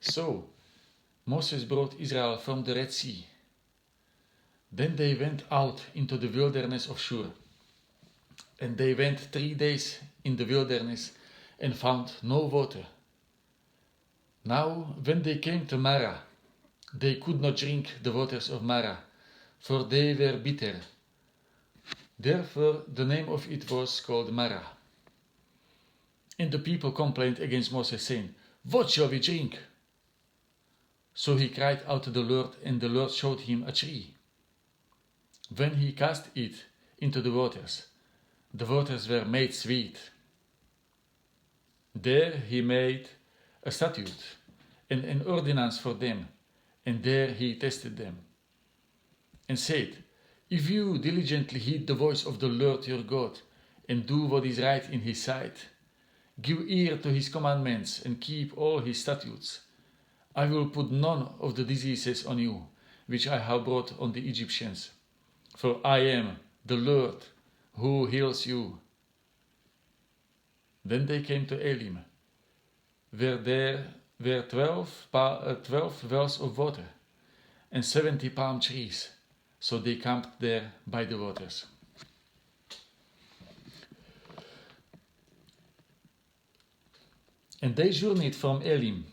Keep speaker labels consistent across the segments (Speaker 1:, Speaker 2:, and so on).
Speaker 1: So Moses brought Israel from the Red Sea. Then they went out into the wilderness of Shur. And they went 3 days in the wilderness and found no water. Now, when they came to Marah, they could not drink the waters of Marah, for they were bitter. Therefore, the name of it was called Marah. And the people complained against Moses, saying, "What shall we drink?" So he cried out to the Lord, and the Lord showed him a tree. When he cast it into the waters were made sweet. There he made a statute and an ordinance for them, and there he tested them, and said, "If you diligently heed the voice of the Lord your God, and do what is right in his sight, give ear to his commandments, and keep all his statutes, I will put none of the diseases on you, which I have brought on the Egyptians. For I am the Lord who heals you." Then they came to Elim, where there were 12 wells of water, and 70 palm trees. So they camped there by the waters. And they journeyed from Elim,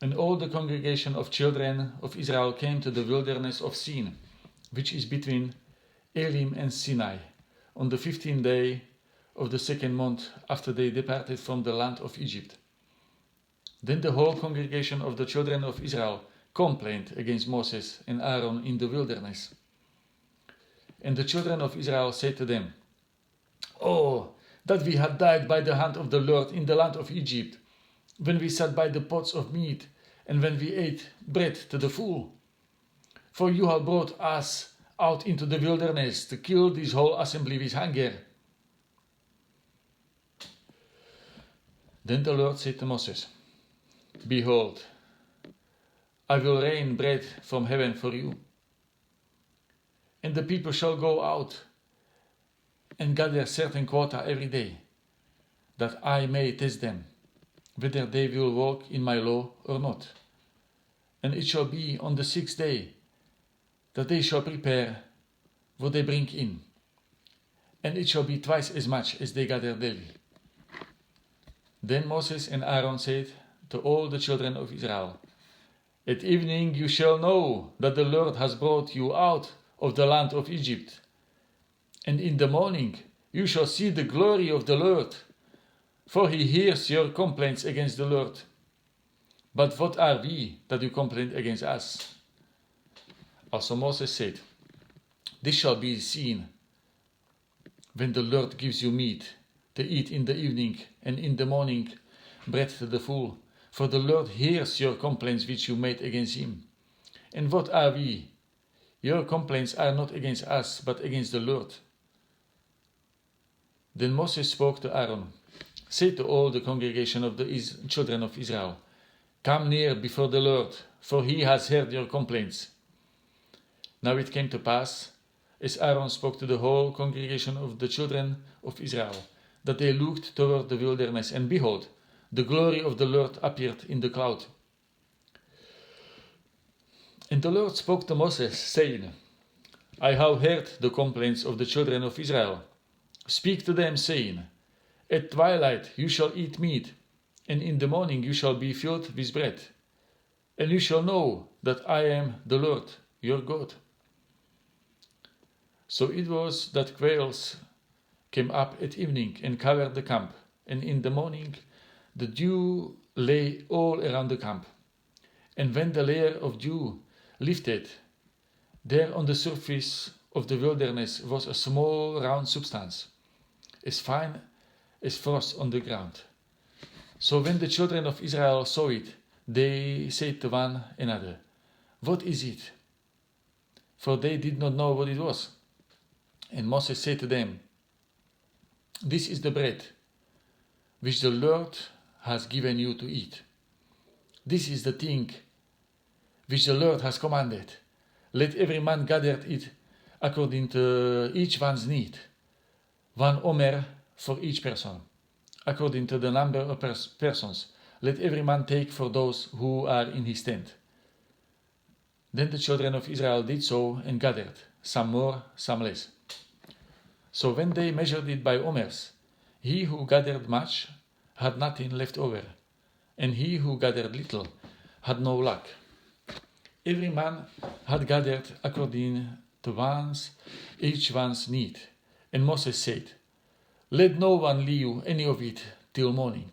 Speaker 1: and all the congregation of children of Israel came to the wilderness of Sin, which is between Elim and Sinai, on the 15th day of the 2nd month after they departed from the land of Egypt. Then the whole congregation of the children of Israel complained against Moses and Aaron in the wilderness. And the children of Israel said to them, "Oh, that we had died by the hand of the Lord in the land of Egypt, when we sat by the pots of meat, and when we ate bread to the full. For you have brought us out into the wilderness to kill this whole assembly with hunger." Then the Lord said to Moses, "Behold, I will rain bread from heaven for you, and the people shall go out and gather certain quota every day, that I may test them, whether they will walk in my law or not. And it shall be on the 6th day that they shall prepare what they bring in, and it shall be twice as much as they gather daily." Then Moses and Aaron said to all the children of Israel, "At evening you shall know that the Lord has brought you out of the land of Egypt, and in the morning you shall see the glory of the Lord, for he hears your complaints against the Lord. But what are we that you complain against us?" Also Moses said, "This shall be seen when the Lord gives you meat to eat in the evening, and in the morning bread to the full, for the Lord hears your complaints which you made against him. And what are we? Your complaints are not against us, but against the Lord." Then Moses spoke to Aaron, "Say to all the congregation of the children of Israel, come near before the Lord, for he has heard your complaints." Now it came to pass, as Aaron spoke to the whole congregation of the children of Israel, that they looked toward the wilderness, and behold, the glory of the Lord appeared in the cloud. And the Lord spoke to Moses, saying, "I have heard the complaints of the children of Israel. Speak to them, saying, At twilight you shall eat meat, and in the morning you shall be filled with bread. And you shall know that I am the Lord your God." So it was that quails came up at evening and covered the camp, and in the morning the dew lay all around the camp. And when the layer of dew lifted, there on the surface of the wilderness was a small round substance, as fine as frost on the ground. So when the children of Israel saw it, they said to one another, "What is it?" For they did not know what it was. And Moses said to them, "This is the bread which the Lord has given you to eat. This is the thing which the Lord has commanded. Let every man gather it according to each one's need, 1 omer for each person, according to the number of persons, let every man take for those who are in his tent. Then the children of Israel did so and gathered, some more, some less. So when they measured it by omers, he who gathered much had nothing left over, and he who gathered little had no lack. Every man had gathered according to each one's need. And Moses said, "Let no one leave any of it till morning."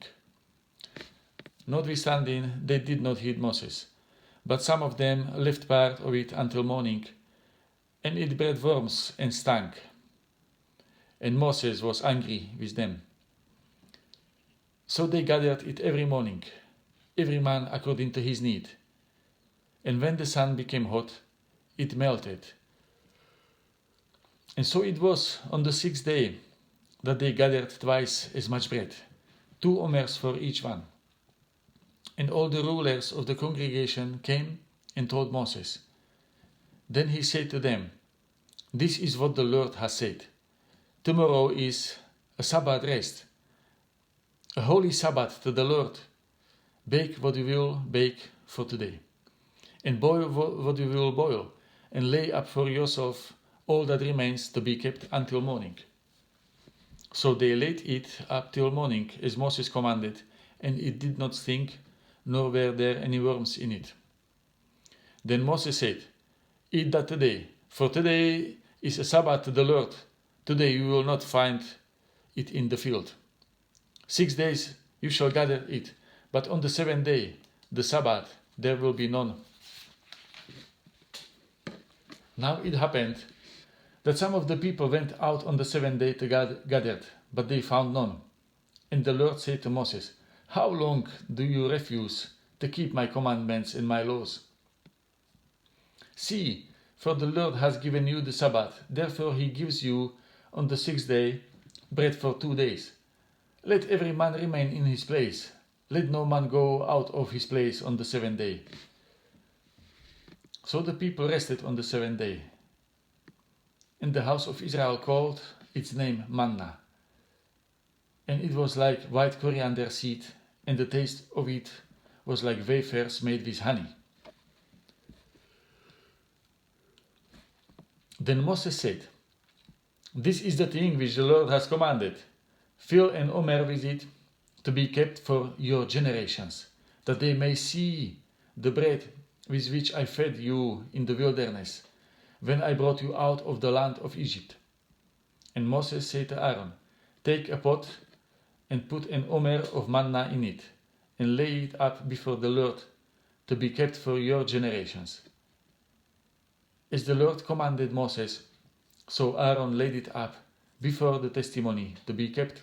Speaker 1: Notwithstanding, they did not heed Moses, but some of them left part of it until morning, and it bred worms and stank. And Moses was angry with them. So they gathered it every morning, every man according to his need. And when the sun became hot, it melted. And so it was on the 6th day that they gathered twice as much bread, 2 omers for each one. And all the rulers of the congregation came and told Moses. Then he said to them, "This is what the Lord has said. Tomorrow is a Sabbath rest, a holy Sabbath to the Lord. Bake what you will bake for today, and boil what you will boil, and lay up for yourself all that remains to be kept until morning." So they laid it up till morning, as Moses commanded, and it did not stink, nor were there any worms in it. Then Moses said, "Eat that today, for today is a Sabbath to the Lord. Today you will not find it in the field. 6 days you shall gather it, but on the 7th day, the Sabbath, there will be none." Now it happened that some of the people went out on the 7th day to gather, but they found none. And the Lord said to Moses, "How long do you refuse to keep my commandments and my laws? See, for the Lord has given you the Sabbath, therefore he gives you on the 6th day bread for 2 days. Let every man remain in his place. Let no man go out of his place on the 7th day." So the people rested on the 7th day. And the house of Israel called its name Manna. And it was like white coriander seed, and the taste of it was like wafers made with honey. Then Moses said, "This is the thing which the Lord has commanded. Fill an omer with it, to be kept for your generations, that they may see the bread with which I fed you in the wilderness, when I brought you out of the land of Egypt." And Moses said to Aaron, "Take a pot and put an omer of manna in it, and lay it up before the Lord, to be kept for your generations." As the Lord commanded Moses, so Aaron laid it up before the testimony to be kept.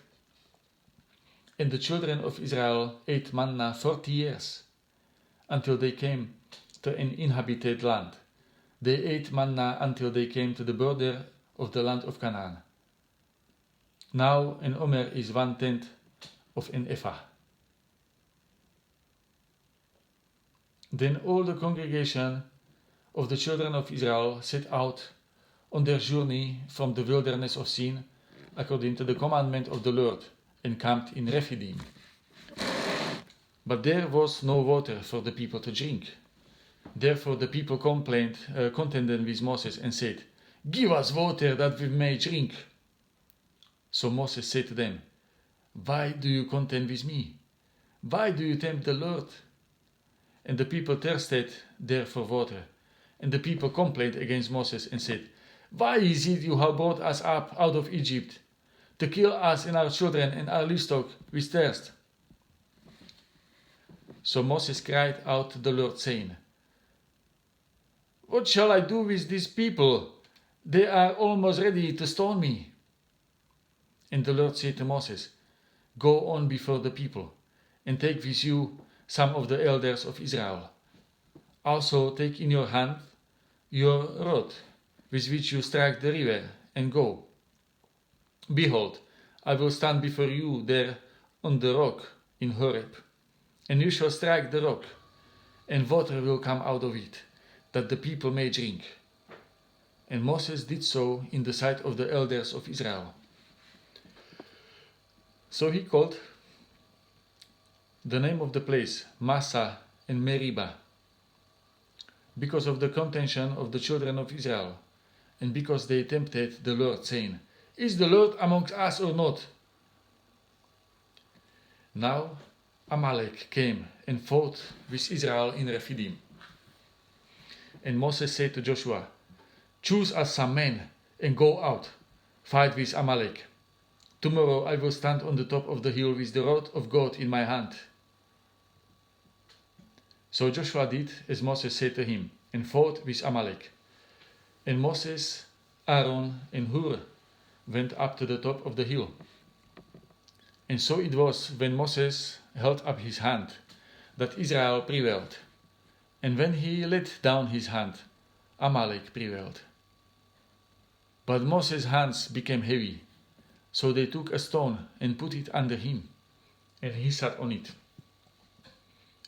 Speaker 1: And the children of Israel ate manna 40 years, until they came to an inhabited land. They ate manna until they came to the border of the land of Canaan. Now an omer is 1/10 of an ephah. Then all the congregation of the children of Israel set out on their journey from the wilderness of Sin, according to the commandment of the Lord, and camped in Rephidim. But there was no water for the people to drink. Therefore the people contended with Moses and said, "Give us water that we may drink." So Moses said to them, "Why do you contend with me? Why do you tempt the Lord?" And the people thirsted there for water. And the people complained against Moses and said, "Why is it you have brought us up out of Egypt, to kill us and our children and our livestock with thirst?" So Moses cried out to the Lord, saying, "What shall I do with these people? They are almost ready to stone me." And the Lord said to Moses, "Go on before the people, and take with you some of the elders of Israel. Also take in your hand your rod, with which you strike the river, and go. Behold, I will stand before you there on the rock in Horeb, and you shall strike the rock, and water will come out of it, that the people may drink." And Moses did so in the sight of the elders of Israel. So he called the name of the place, Massa and Meribah, because of the contention of the children of Israel, and because they tempted the Lord, saying, Is the Lord amongst us or not? Now Amalek came and fought with Israel in Rephidim. And Moses said to Joshua, Choose us some men and go out, fight with Amalek. Tomorrow I will stand on the top of the hill with the rod of God in my hand. So Joshua did as Moses said to him, and fought with Amalek. And Moses, Aaron, and Hur went up to the top of the hill. And so it was when Moses held up his hand that Israel prevailed. And when he let down his hand, Amalek prevailed. But Moses' hands became heavy, so they took a stone and put it under him, and he sat on it.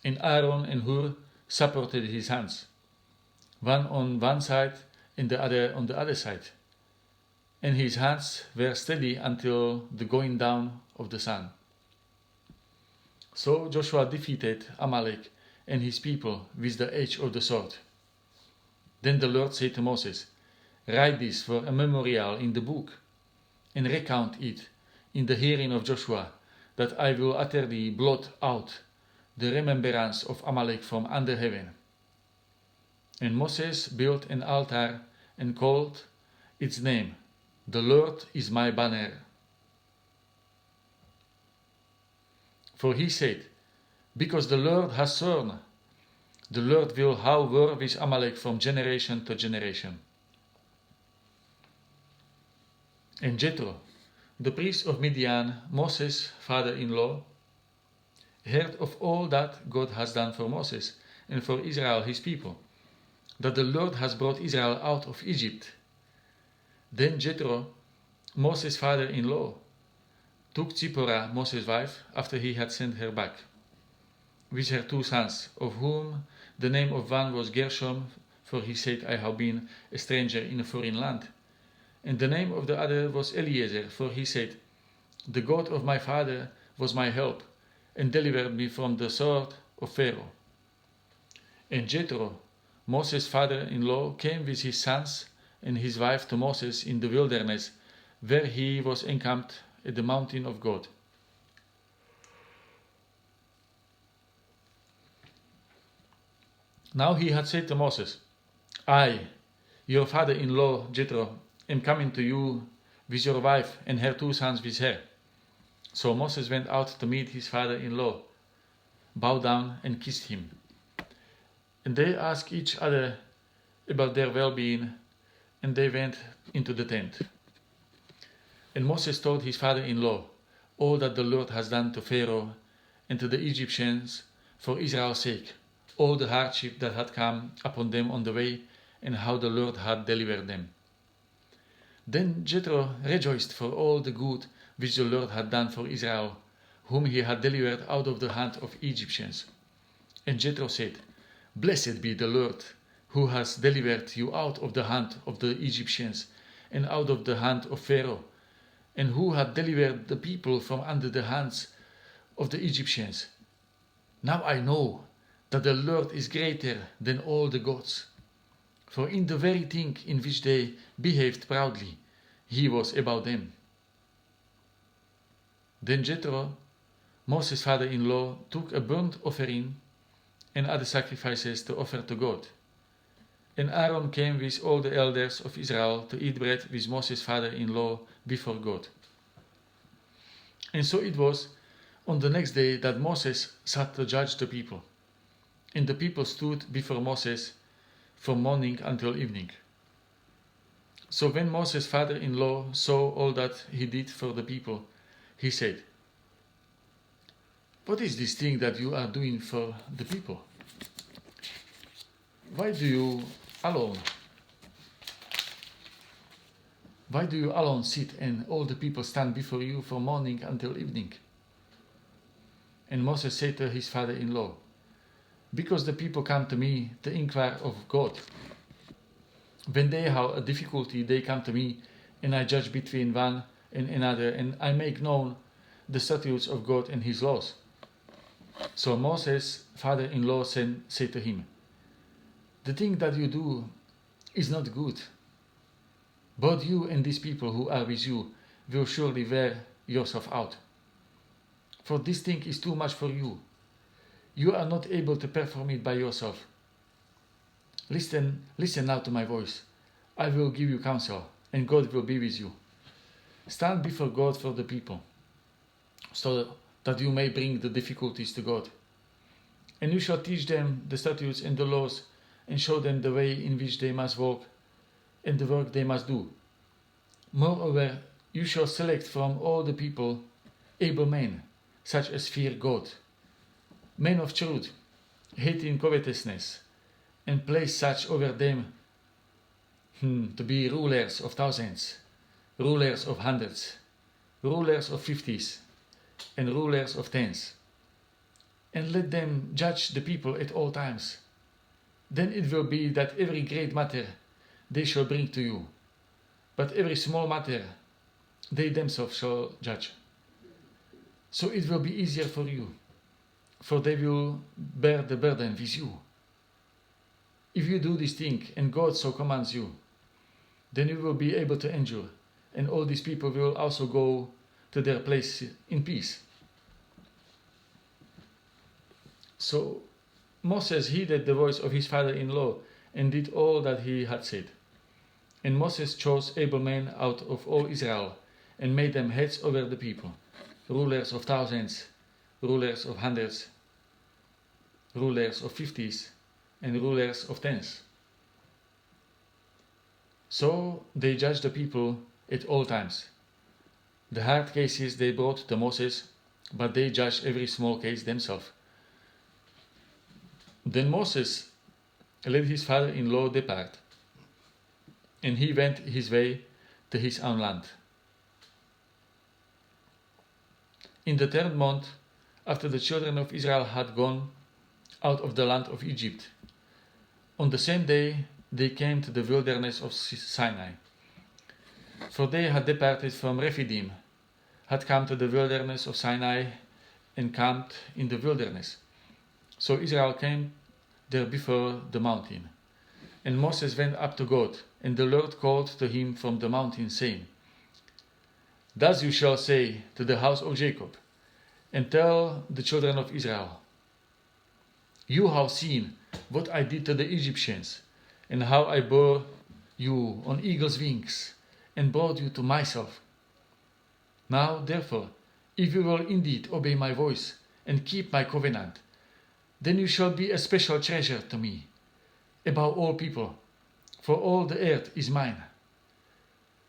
Speaker 1: And Aaron and Hur supported his hands, one on one side and the other on the other side. And his hands were steady until the going down of the sun. So Joshua defeated Amalek and his people with the edge of the sword. Then the Lord said to Moses, Write this for a memorial in the book, and recount it in the hearing of Joshua, that I will utterly blot out the remembrance of Amalek from under heaven. And Moses built an altar and called its name, The Lord is my banner. For he said, Because the Lord has sworn, the Lord will have war with Amalek from generation to generation. And Jethro, the priest of Midian, Moses' father-in-law, heard of all that God has done for Moses and for Israel his people, that the Lord has brought Israel out of Egypt. Then Jethro, Moses' father-in-law, took Zipporah, Moses' wife, after he had sent her back, with her 2 sons, of whom the name of one was Gershom, for he said, I have been a stranger in a foreign land. And the name of the other was Eliezer, for he said, The God of my father was my help, and delivered me from the sword of Pharaoh. And Jethro, Moses' father-in-law, came with his sons and his wife to Moses in the wilderness, where he was encamped at the mountain of God. Now he had said to Moses, I, your father-in-law Jethro, am coming to you with your wife and her 2 sons with her. So Moses went out to meet his father-in-law, bowed down and kissed him. And they asked each other about their well-being, and they went into the tent. And Moses told his father-in-law all that the Lord has done to Pharaoh and to the Egyptians for Israel's sake, all the hardship that had come upon them on the way, and how the Lord had delivered them. Then Jethro rejoiced for all the good which the Lord had done for Israel, whom he had delivered out of the hand of Egyptians. And Jethro said, Blessed be the Lord, who has delivered you out of the hand of the Egyptians, and out of the hand of Pharaoh, and who had delivered the people from under the hands of the Egyptians. Now I know that the Lord is greater than all the gods. For in the very thing in which they behaved proudly, he was about them. Then Jethro, Moses' father-in-law, took a burnt offering and other sacrifices to offer to God. And Aaron came with all the elders of Israel to eat bread with Moses' father-in-law before God. And so it was on the next day that Moses sat to judge the people. And the people stood before Moses from morning until evening. So when Moses' father-in-law saw all that he did for the people, he said, What is this thing that you are doing for the people? Why do you alone sit and all the people stand before you from morning until evening? And Moses said to his father-in-law, Because the people come to me to inquire of God. When they have a difficulty, they come to me, and I judge between one and another, and I make known the statutes of God and his laws. So Moses' father-in-law said to him, "The thing that you do is not good. Both you and these people who are with you will surely wear yourself out. For this thing is too much for you. You are not able to perform it by yourself. Listen now to my voice. I will give you counsel, and God will be with you. Stand before God for the people, so that you may bring the difficulties to God. And you shall teach them the statutes and the laws, and show them the way in which they must walk, and the work they must do. Moreover, you shall select from all the people able men, such as fear God, men of truth, hating covetousness, and place such over them to be rulers of thousands, rulers of hundreds, rulers of 50s, and rulers of 10s. And let them judge the people at all times. Then it will be that every great matter they shall bring to you, but every small matter they themselves shall judge. So it will be easier for you, for they will bear the burden with you. If you do this thing, and God so commands you, then you will be able to endure, and all these people will also go to their place in peace." So Moses heeded the voice of his father-in-law and did all that he had said. And Moses chose able men out of all Israel and made them heads over the people, rulers of thousands, rulers of hundreds, rulers of 50s, and rulers of 10s. So they judged the people at all times. The hard cases they brought to Moses, but they judged every small case themselves. Then Moses let his father-in-law depart, and he went his way to his own land. In the 3rd month, after the children of Israel had gone out of the land of Egypt, on the same day they came to the wilderness of Sinai. For they had departed from Rephidim, had come to the wilderness of Sinai, and camped in the wilderness. So Israel came there before the mountain. And Moses went up to God, and the Lord called to him from the mountain, saying, "Thus you shall say to the house of Jacob, and tell the children of Israel, you have seen what I did to the Egyptians, and how I bore you on eagle's wings, and brought you to myself. Now, therefore, if you will indeed obey my voice, and keep my covenant, then you shall be a special treasure to me, above all people, for all the earth is mine.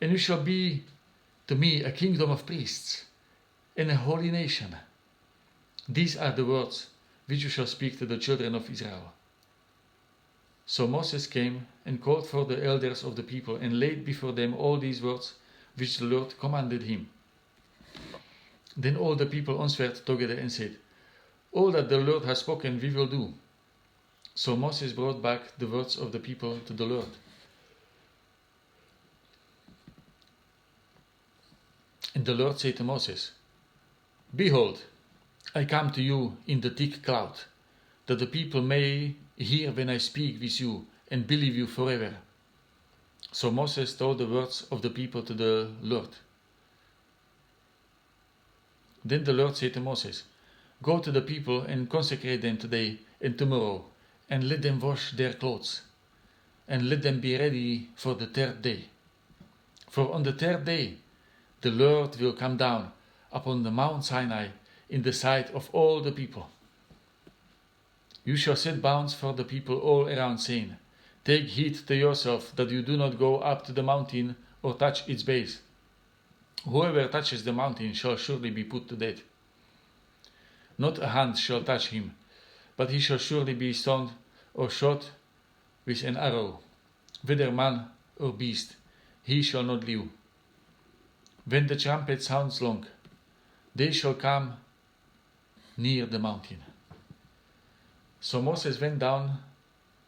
Speaker 1: And you shall be to me a kingdom of priests, and a holy nation. These are the words which you shall speak to the children of Israel." So Moses came and called for the elders of the people, and laid before them all these words which the Lord commanded him. Then all the people answered together and said, "All that the Lord has spoken we will do." So Moses brought back the words of the people to the Lord. And the Lord said to Moses, "Behold, I come to you in the thick cloud, that the people may hear when I speak with you, and believe you forever." So Moses told the words of the people to the Lord. Then the Lord said to Moses, "Go to the people and consecrate them today and tomorrow, and let them wash their clothes, and let them be ready for the 3rd day. For on the 3rd day the Lord will come down upon the Mount Sinai in the sight of all the people. You shall set bounds for the people all around, saying, Take heed to yourself that you do not go up to the mountain or touch its base. Whoever touches the mountain shall surely be put to death. Not a hand shall touch him, but he shall surely be stoned or shot with an arrow. Whether man or beast, he shall not live. When the trumpet sounds long, they shall come near the mountain." So Moses went down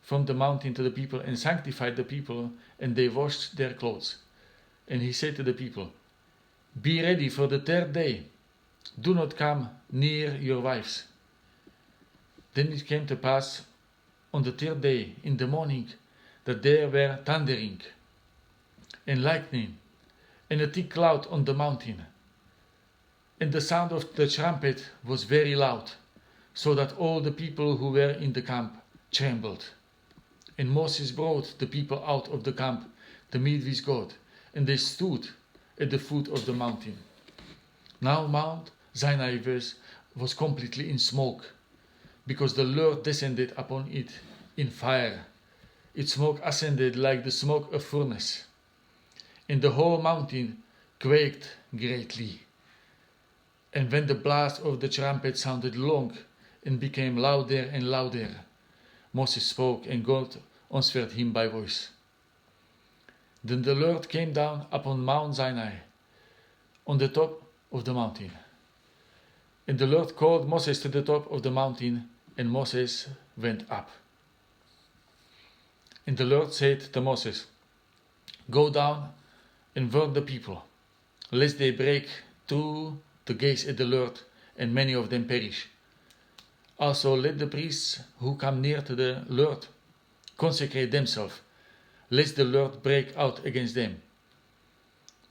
Speaker 1: from the mountain to the people and sanctified the people, and they washed their clothes. And he said to the people, "Be ready for the 3rd day. Do not come near your wives, Then it came to pass on the third day in the morning that there were thundering and lightning and a thick cloud on the mountain. And the sound of the trumpet was very loud, so that all the people who were in the camp trembled. And Moses brought the people out of the camp to meet with God, and they stood at the foot of the mountain. Now Mount Sinai was completely in smoke, because the Lord descended upon it in fire. Its smoke ascended like the smoke of a furnace, and the whole mountain quaked greatly. And when the blast of the trumpet sounded long and became louder and louder, Moses spoke, and God answered him by voice. Then the Lord came down upon Mount Sinai, on the top of the mountain. And the Lord called Moses to the top of the mountain, and Moses went up. And the Lord said to Moses, Go down and warn the people, lest they break through the gates at the Lord, and many of them perish. Also let the priests who come near to the Lord consecrate themselves, lest the Lord break out against them.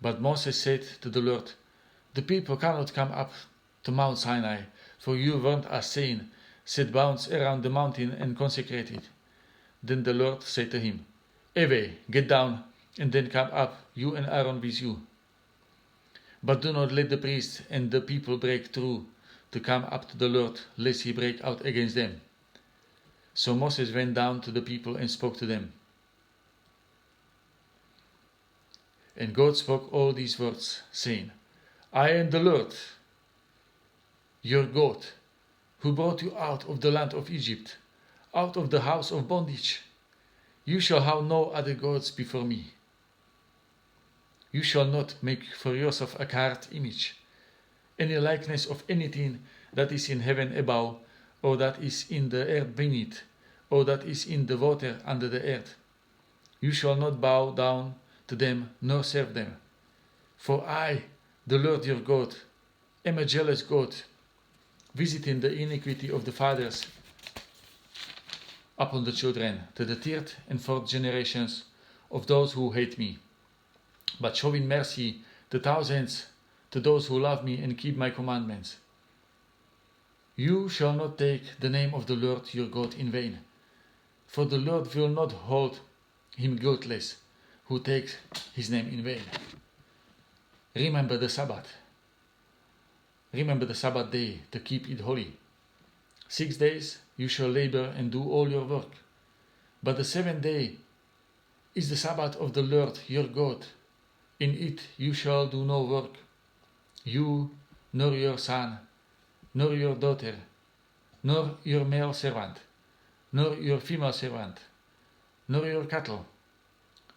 Speaker 1: But Moses said to the Lord, The people cannot come up to Mount Sinai, for you warned us, saying, Set bounds around the mountain and consecrate it. Then the Lord said to him, Away, get down, and then come up, you and Aaron with you. But do not let the priests and the people break through to come up to the Lord, lest he break out against them. So Moses went down to the people and spoke to them. And God spoke all these words, saying, I am the Lord, your God, who brought you out of the land of Egypt, out of the house of bondage. You shall have no other gods before me. You shall not make for yourself a carved image, any likeness of anything that is in heaven above, or that is in the earth beneath, or that is in the water under the earth. You shall not bow down to them, nor serve them. For I, the Lord your God, am a jealous God, visiting the iniquity of the fathers upon the children, to the third and fourth generations of those who hate me, but showing mercy to thousands, to those who love me and keep my commandments. You shall not take the name of the Lord your God in vain, for the Lord will not hold him guiltless who takes his name in vain. Remember the Sabbath. Remember the Sabbath day to keep it holy. 6 days you shall labor and do all your work, but the seventh day is the Sabbath of the Lord your God. In it you shall do no work, you, nor your son, nor your daughter, nor your male servant, nor your female servant, nor your cattle,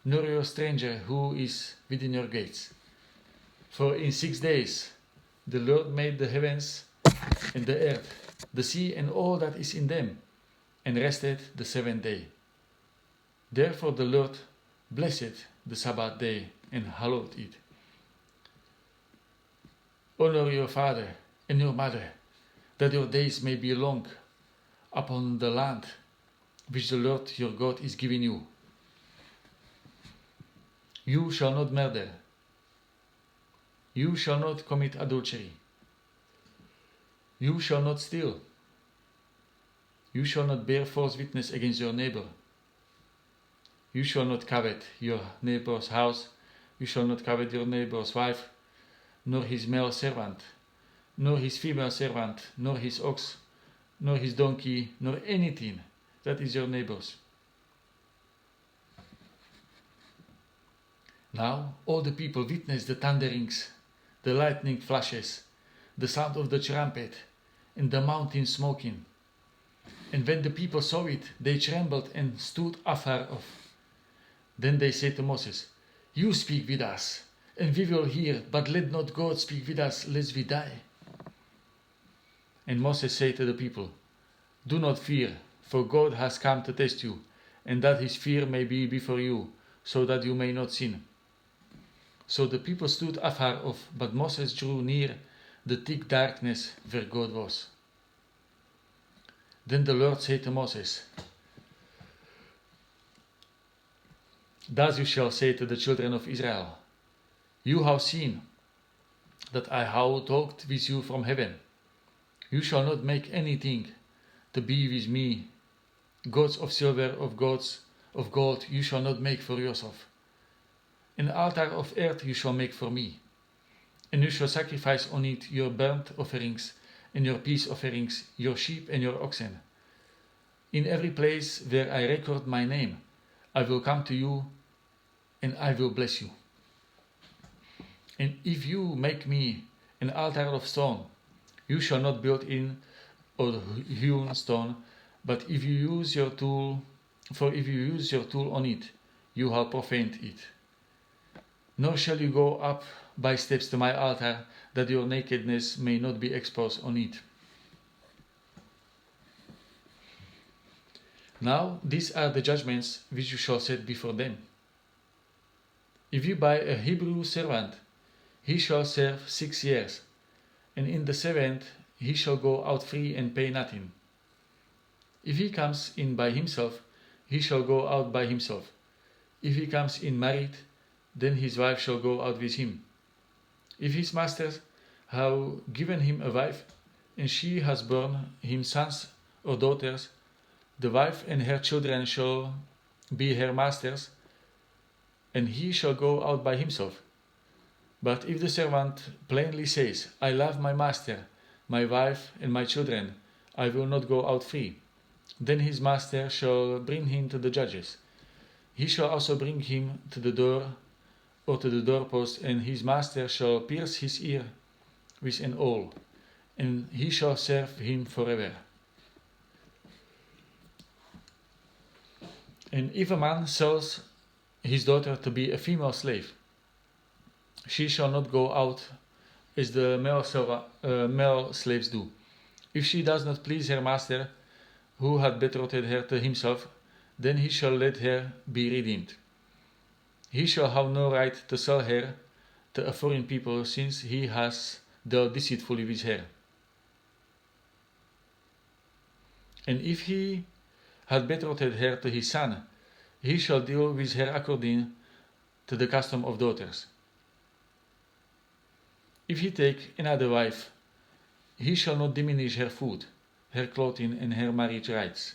Speaker 1: nor your stranger who is within your gates. For in 6 days the Lord made the heavens and the earth, the sea and all that is in them, and rested the seventh day. Therefore the Lord blessed the Sabbath day and hallowed it. Honor your father and your mother, that your days may be long upon the land which the Lord your God is giving you. You shall not murder. You shall not commit adultery. You shall not steal. You shall not bear false witness against your neighbor. You shall not covet your neighbor's house. You shall not covet your neighbor's wife, nor his male servant, nor his female servant, nor his ox, nor his donkey, nor anything that is your neighbor's. Now all the people witnessed the thunderings, the lightning flashes, the sound of the trumpet, and the mountain smoking. And when the people saw it, they trembled and stood afar off. Then they said to Moses, You speak with us, and we will hear, but let not God speak with us, lest we die. And Moses said to the people, Do not fear, for God has come to test you, and that his fear may be before you, so that you may not sin. So the people stood afar off, but Moses drew near the thick darkness where God was. Then the Lord said to Moses, thus you shall say to the children of Israel, you have seen that I have talked with you from heaven. You shall not make anything to be with me. Gods of silver, of gods of gold, you shall not make for yourself. An altar of earth you shall make for me. And you shall sacrifice on it your burnt offerings and your peace offerings, your sheep and your oxen. In every place where I record my name, I will come to you and I will bless you. And if you make me an altar of stone, you shall not build in or hewn stone, but if you use your tool on it, you have profaned it. Nor shall you go up by steps to my altar, that your nakedness may not be exposed on it. Now these are the judgments which you shall set before them. If you buy a Hebrew servant, he shall serve 6 years, and in the 7th he shall go out free and pay nothing. If he comes in by himself, he shall go out by himself. If he comes in married, then his wife shall go out with him. If his masters have given him a wife, and she has borne him sons or daughters, the wife and her children shall be her masters, and he shall go out by himself. But if the servant plainly says, I love my master, my wife, and my children, I will not go out free, then his master shall bring him to the judges. He shall also bring him to the door or to the doorpost, and his master shall pierce his ear with an awl, and he shall serve him forever. And if a man sells his daughter to be a female slave, she shall not go out as the male slaves do. If she does not please her master, who had betrothed her to himself, then he shall let her be redeemed. He shall have no right to sell her to a foreign people, since he has dealt deceitfully with her. And if he had betrothed her to his son, he shall deal with her according to the custom of daughters. If he take another wife, he shall not diminish her food, her clothing, and her marriage rights.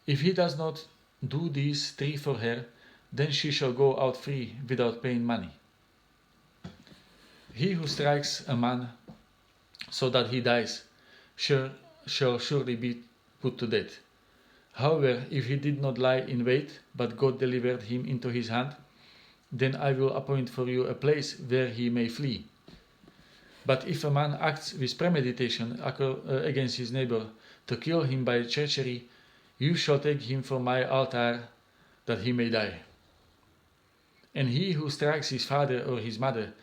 Speaker 1: If he does not do these 3 for her, then she shall go out free without paying money. He who strikes a man so that he dies shall surely be put to death. However, if he did not lie in wait, but God delivered him into his hand, then I will appoint for you a place where he may flee. But if a man acts with premeditation against his neighbor to kill him by treachery, you shall take him from my altar, that he may die. And he who strikes his father or his mother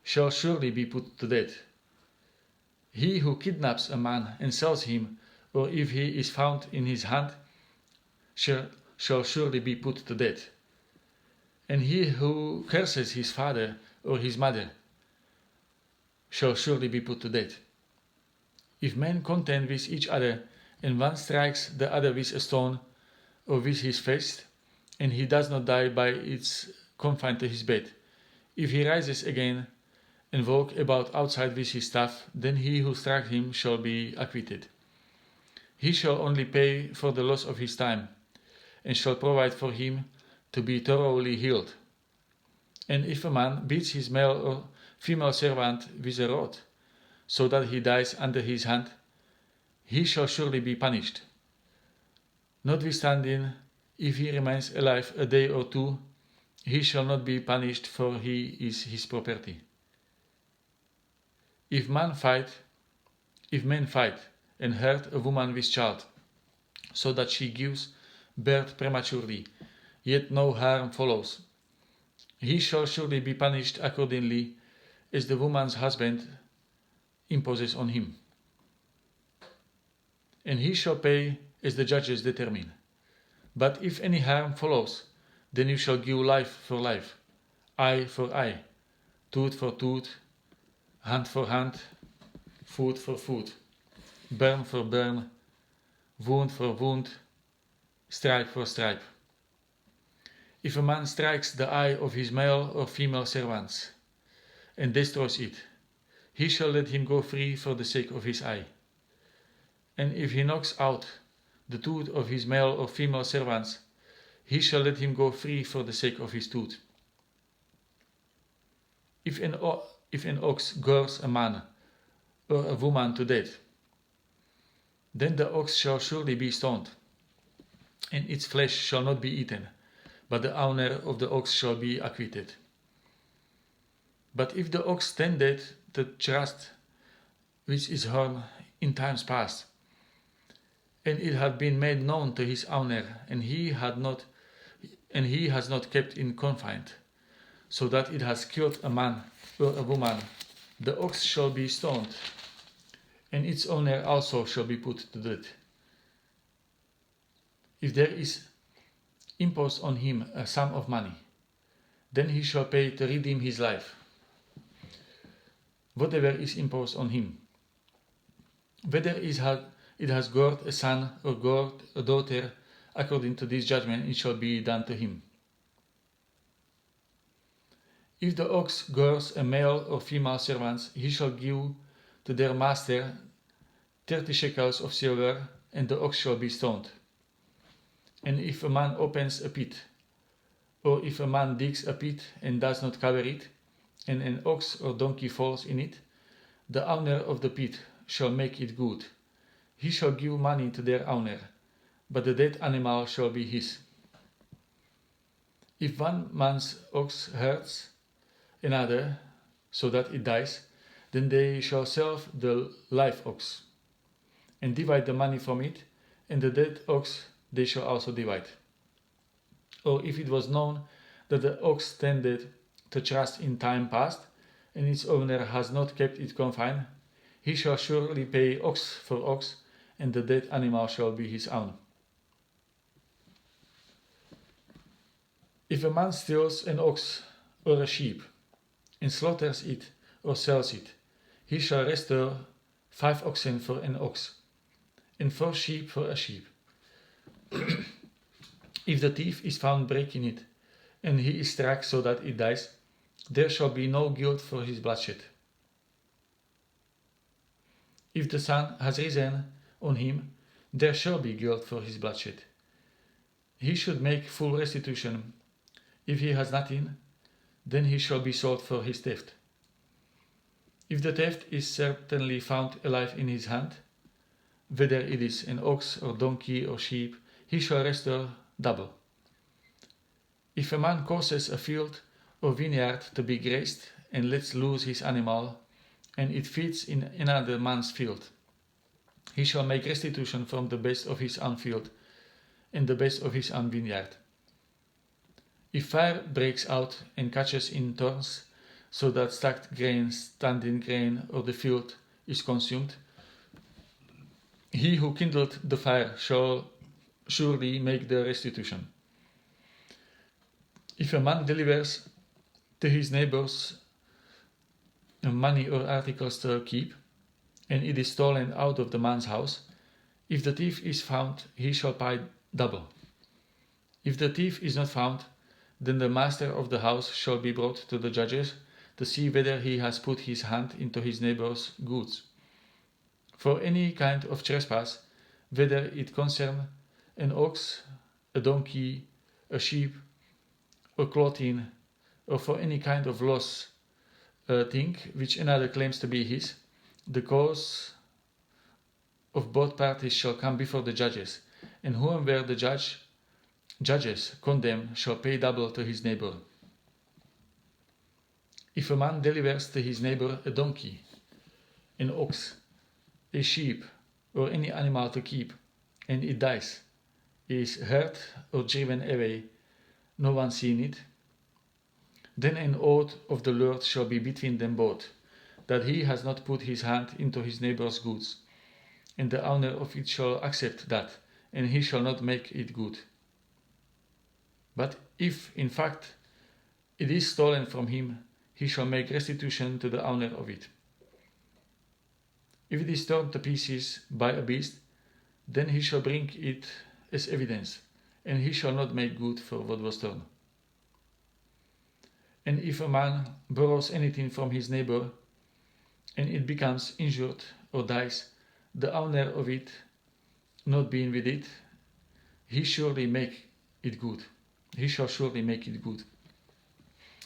Speaker 1: shall surely be put to death. He who kidnaps a man and sells him, or if he is found in his hand, shall surely be put to death. And he who curses his father or his mother shall surely be put to death. If men contend with each other, and one strikes the other with a stone or with his fist, and he does not die by its confined to his bed, if he rises again and walk about outside with his staff, then he who struck him shall be acquitted. He shall only pay for the loss of his time, and shall provide for him to be thoroughly healed. And if a man beats his male or female servant with a rod, so that he dies under his hand, he shall surely be punished. Notwithstanding, if he remains alive a day or 2, he shall not be punished, for he is his property. If men fight and hurt a woman with child, so that she gives birth prematurely, yet no harm follows, he shall surely be punished accordingly as the woman's husband imposes on him. And he shall pay as the judges determine. But if any harm follows, then you shall give life for life, eye for eye, tooth for tooth, hand for hand, foot for foot, burn for burn, wound for wound, stripe for stripe. If a man strikes the eye of his male or female servants and destroys it, he shall let him go free for the sake of his eye. And if he knocks out the tooth of his male or female servants, he shall let him go free for the sake of his tooth. If an ox gores a man or a woman to death, then the ox shall surely be stoned, and its flesh shall not be eaten, but the owner of the ox shall be acquitted. But if the ox tended the trust which is horn in times past, and it had been made known to his owner, and he has not kept it confined, so that it has killed a man or a woman, the ox shall be stoned, and its owner also shall be put to death. If there is imposed on him a sum of money, then he shall pay to redeem his life, whatever is imposed on him. Whether it has gored a son or gored a daughter, according to this judgment it shall be done to him. If the ox gores a male or female servants, he shall give to their master 30 shekels of silver, and the ox shall be stoned. And if a man opens a pit, or if a man digs a pit and does not cover it, and an ox or donkey falls in it, the owner of the pit shall make it good. He shall give money to their owner, but the dead animal shall be his. If one man's ox hurts another so that it dies, then they shall sell the live ox, and divide the money from it, and the dead ox they shall also divide. Or if it was known that the ox tended to trust in time past, and its owner has not kept it confined, he shall surely pay ox for ox, and the dead animal shall be his own. If a man steals an ox or a sheep, and slaughters it or sells it, he shall restore 5 oxen for an ox, and 4 sheep for a sheep. If the thief is found breaking it, and he is struck so that it dies, there shall be no guilt for his bloodshed. If the sun has risen on him, there shall be guilt for his bloodshed. He should make full restitution. If he has nothing, then he shall be sold for his theft. If the theft is certainly found alive in his hand, whether it is an ox or donkey or sheep, he shall restore double. If a man causes a field or vineyard to be grazed and lets loose his animal, and it feeds in another man's field, he shall make restitution from the best of his own field and the best of his own vineyard. If fire breaks out and catches in thorns, so that stacked grain, standing grain, or the field is consumed, he who kindled the fire shall surely make the restitution. If a man delivers to his neighbors money or articles to keep, and it is stolen out of the man's house, if the thief is found, he shall pay double. If the thief is not found, then the master of the house shall be brought to the judges to see whether he has put his hand into his neighbor's goods. For any kind of trespass, whether it concern an ox, a donkey, a sheep, or clothing, or for any kind of loss thing which another claims to be his, the cause of both parties shall come before the judges, and whoever the judges condemn shall pay double to his neighbor. If a man delivers to his neighbor a donkey, an ox, a sheep, or any animal to keep, and it dies, is hurt or driven away, no one seeing it, then an oath of the Lord shall be between them both, that he has not put his hand into his neighbor's goods, and the owner of it shall accept that, and he shall not make it good. But if, in fact, it is stolen from him, he shall make restitution to the owner of it. If it is torn to pieces by a beast, then he shall bring it as evidence, and he shall not make good for what was done. And if a man borrows anything from his neighbor, and it becomes injured or dies, the owner of it not being with it, he shall surely make it good.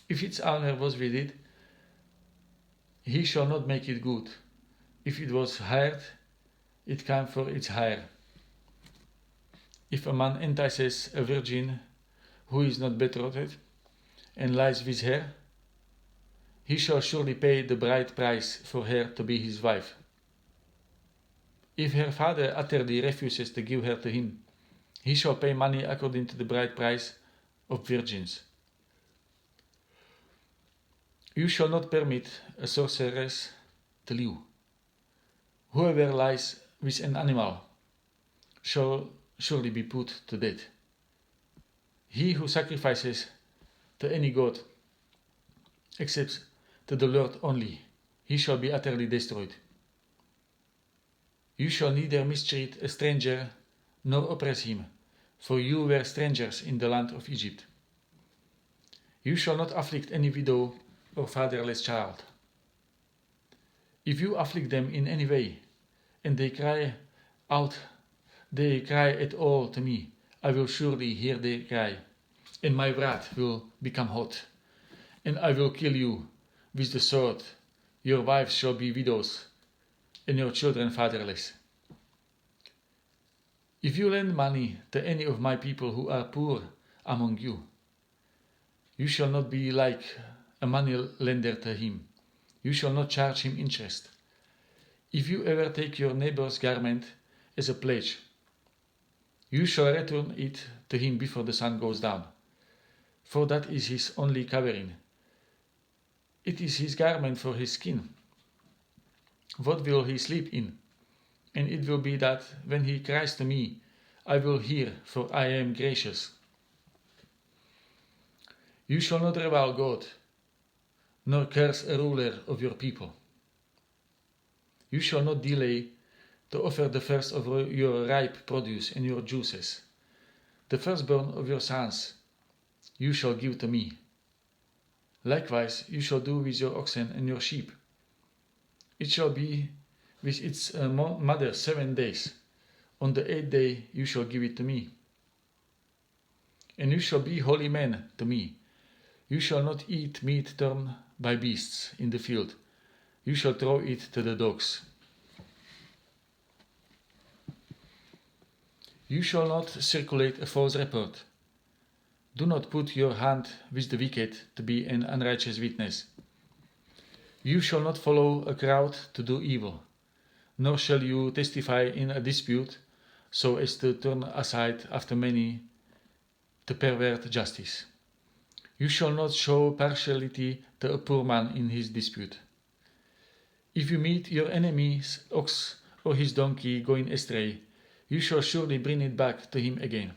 Speaker 1: If its owner was with it, he shall not make it good. If it was hired, it came for its hire. If a man entices a virgin who is not betrothed, and lies with her, he shall surely pay the bride price for her to be his wife. If her father utterly refuses to give her to him, he shall pay money according to the bride price of virgins. You shall not permit a sorceress to live. Whoever lies with an animal shall surely be put to death. He who sacrifices to any god, except to the Lord only, he shall be utterly destroyed. You shall neither mistreat a stranger nor oppress him, for you were strangers in the land of Egypt. You shall not afflict any widow or fatherless child. If you afflict them in any way, and they cry at all to me, I will surely hear their cry, and my wrath will become hot, and I will kill you with the sword. Your wives shall be widows, and your children fatherless. If you lend money to any of my people who are poor among you, you shall not be like a money lender to him. You shall not charge him interest. If you ever take your neighbor's garment as a pledge, you shall return it to him before the sun goes down, for that is his only covering. It is his garment for his skin. What will he sleep in? And it will be that when he cries to me, I will hear, for I am gracious. You shall not revile God, nor curse a ruler of your people. You shall not delay to offer the first of your ripe produce and your juices. The firstborn of your sons you shall give to me. Likewise you shall do with your oxen and your sheep. It shall be with its mother 7 days. On the 8th day you shall give it to me. And you shall be holy men to me. You shall not eat meat torn by beasts in the field. You shall throw it to the dogs. You shall not circulate a false report. Do not put your hand with the wicked to be an unrighteous witness. You shall not follow a crowd to do evil, nor shall you testify in a dispute so as to turn aside after many to pervert justice. You shall not show partiality to a poor man in his dispute. If you meet your enemy's ox or his donkey going astray, you shall surely bring it back to him again.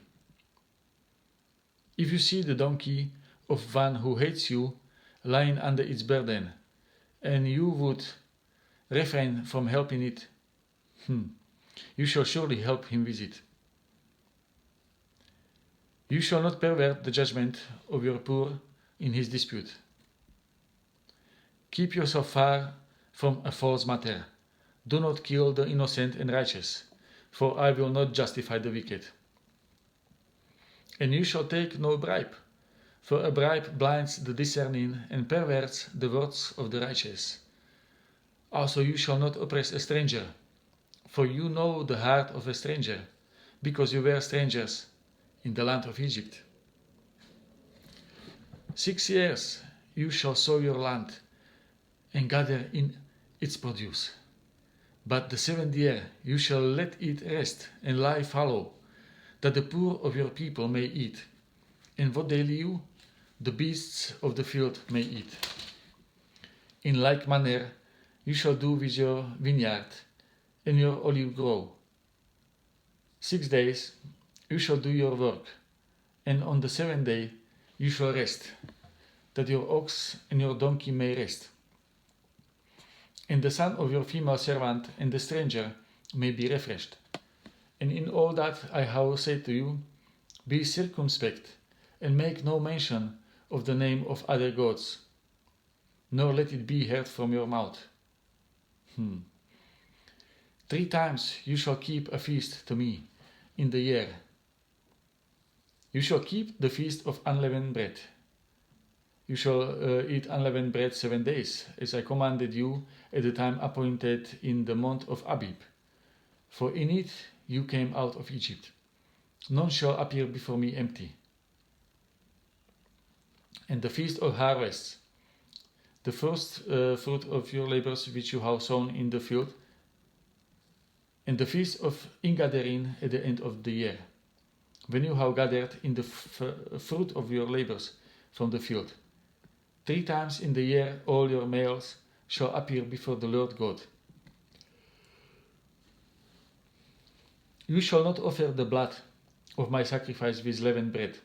Speaker 1: If you see the donkey of one who hates you lying under its burden, and you would refrain from helping it, you shall surely help him with it. You shall not pervert the judgment of your poor in his dispute. Keep yourself far from a false matter. Do not kill the innocent and righteous, for I will not justify the wicked. And you shall take no bribe, for a bribe blinds the discerning and perverts the words of the righteous. Also you shall not oppress a stranger, for you know the heart of a stranger, because you were strangers in the land of Egypt. 6 years you shall sow your land and gather in its produce. But the 7th year you shall let it rest and lie fallow, that the poor of your people may eat, and what they live, the beasts of the field may eat. In like manner you shall do with your vineyard and your olive grove. 6 days you shall do your work, and on the 7th day you shall rest, that your ox and your donkey may rest, and the son of your female servant and the stranger may be refreshed. And in all that I have said to you, be circumspect, and make no mention of the name of other gods, nor let it be heard from your mouth. 3 times you shall keep a feast to me in the year. You shall keep the feast of unleavened bread. You shall eat unleavened bread 7 days, as I commanded you at the time appointed in the month of Abib. For in it you came out of Egypt. None shall appear before me empty. And the feast of harvests, the first fruit of your labors which you have sown in the field, and the feast of ingathering at the end of the year, when you have gathered in the fruit of your labors from the field. 3 times in the year all your males shall appear before the Lord God. You shall not offer the blood of my sacrifice with leavened bread,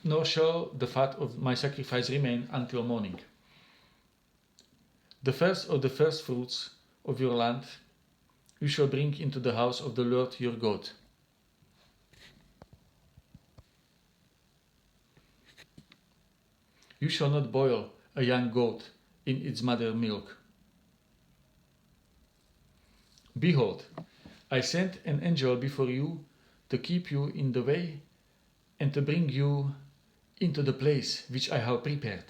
Speaker 1: nor shall the fat of my sacrifice remain until morning. The first of the first fruits of your land you shall bring into the house of the Lord your God. You shall not boil a young goat in its mother's milk. Behold, I sent an angel before you to keep you in the way and to bring you into the place which I have prepared.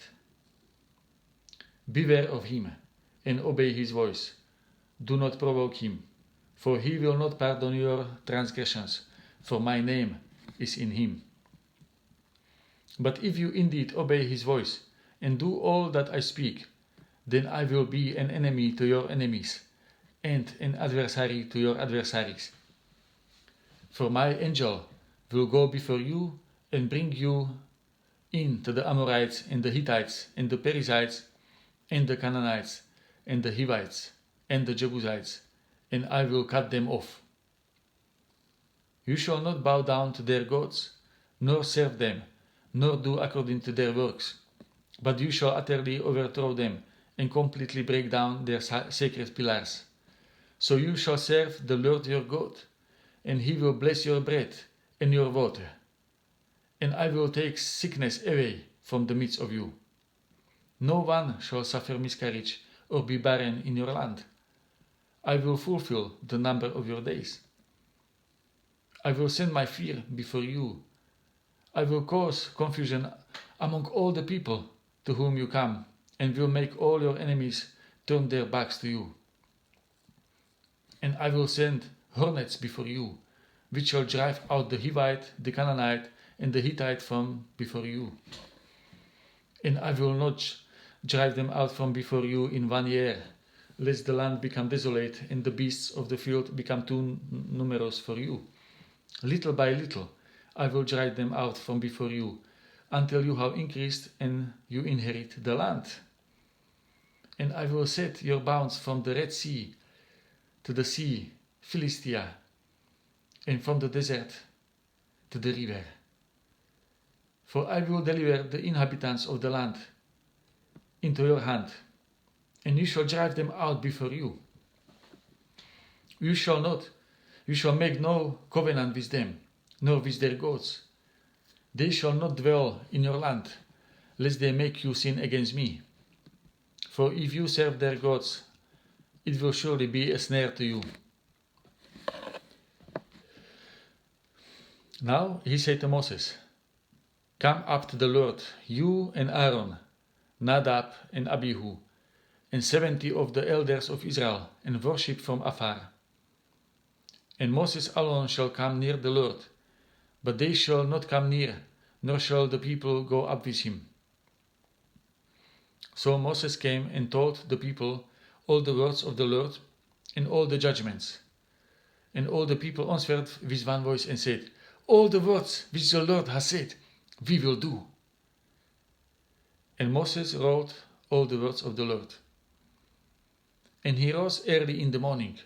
Speaker 1: Beware of him and obey his voice. Do not provoke him, for he will not pardon your transgressions, for my name is in him. But if you indeed obey his voice and do all that I speak, then I will be an enemy to your enemies and an adversary to your adversaries. For my angel will go before you and bring you in to the Amorites and the Hittites and the Perizzites and the Canaanites and the Hivites and the Jebusites, and I will cut them off. You shall not bow down to their gods, nor serve them, nor do according to their works, but you shall utterly overthrow them and completely break down their sacred pillars. So you shall serve the Lord your God, and he will bless your bread and your water. And I will take sickness away from the midst of you. No one shall suffer miscarriage or be barren in your land. I will fulfill the number of your days. I will send my fear before you. I will cause confusion among all the people to whom you come, and will make all your enemies turn their backs to you. And I will send hornets before you, which shall drive out the Hivite, the Canaanite, and the Hittite from before you. And I will not drive them out from before you in 1 year, lest the land become desolate and the beasts of the field become too numerous for you. Little by little I will drive them out from before you, until you have increased and you inherit the land. And I will set your bounds from the Red Sea to the sea, Philistia, and from the desert to the river. For I will deliver the inhabitants of the land into your hand, and you shall drive them out before you. You shall make no covenant with them, nor with their gods. They shall not dwell in your land, lest they make you sin against me. For if you serve their gods, it will surely be a snare to you. Now he said to Moses, Come up to the Lord, you and Aaron, Nadab and Abihu, and 70 of the elders of Israel, and worship from afar. And Moses alone shall come near the Lord, but they shall not come near, nor shall the people go up with him. So Moses came and told the people all the words of the Lord and all the judgments. And all the people answered with one voice and said, All the words which the Lord has said, we will do. And Moses wrote all the words of the Lord. And he rose early in the morning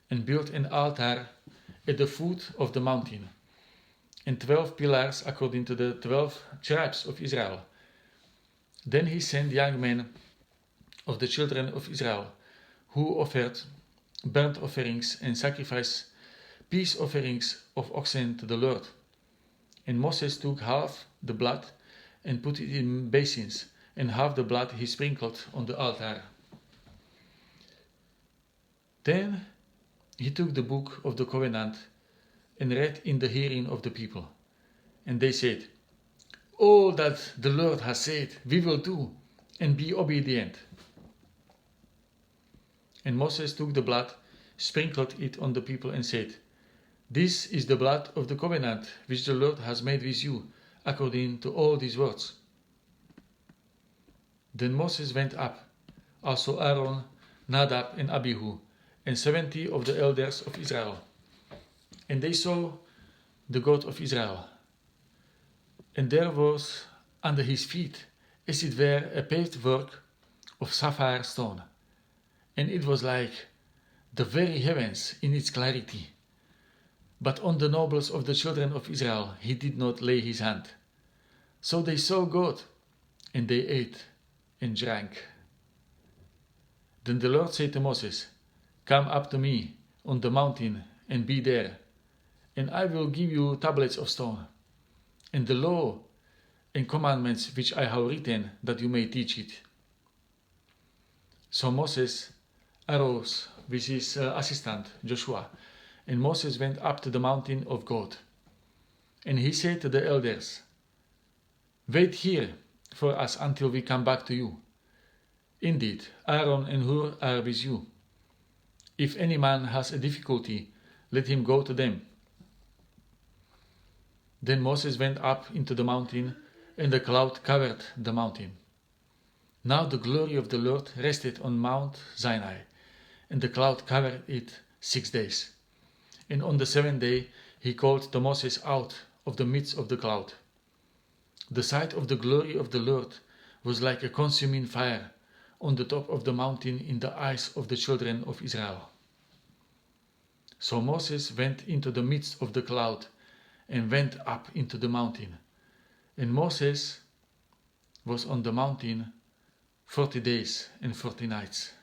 Speaker 1: and built an altar at the foot of the mountain, and 12 pillars according to the 12 tribes of Israel. Then he sent young men of the children of Israel, who offered burnt offerings and sacrificed peace offerings of oxen to the Lord. And Moses took half the blood and put it in basins, and half the blood he sprinkled on the altar. Then he took the book of the covenant and read in the hearing of the people. And they said, "All that the Lord has said, we will do, and be obedient." And Moses took the blood, sprinkled it on the people, and said, "This is the blood of the covenant which the Lord has made with you, according to all these words." Then Moses went up, also Aaron, Nadab, and Abihu, and 70 of the elders of Israel. And they saw the God of Israel. And there was under his feet, as it were, a paved work of sapphire stone. And it was like the very heavens in its clarity. But on the nobles of the children of Israel he did not lay his hand. So they saw God, and they ate and drank. Then the Lord said to Moses, "Come up to me on the mountain and be there, and I will give you tablets of stone, and the law and commandments which I have written, that you may teach it." So Moses arose with his assistant Joshua, and Moses went up to the mountain of God. And he said to the elders, "Wait here for us until we come back to you. Indeed, Aaron and Hur are with you. If any man has a difficulty, let him go to them." Then Moses went up into the mountain, and the cloud covered the mountain. Now the glory of the Lord rested on Mount Sinai, and the cloud covered it 6 days. And on the 7th day he called to Moses out of the midst of the cloud. The sight of the glory of the Lord was like a consuming fire on the top of the mountain in the eyes of the children of Israel. So Moses went into the midst of the cloud and went up into the mountain. And Moses was on the mountain 40 days and 40 nights.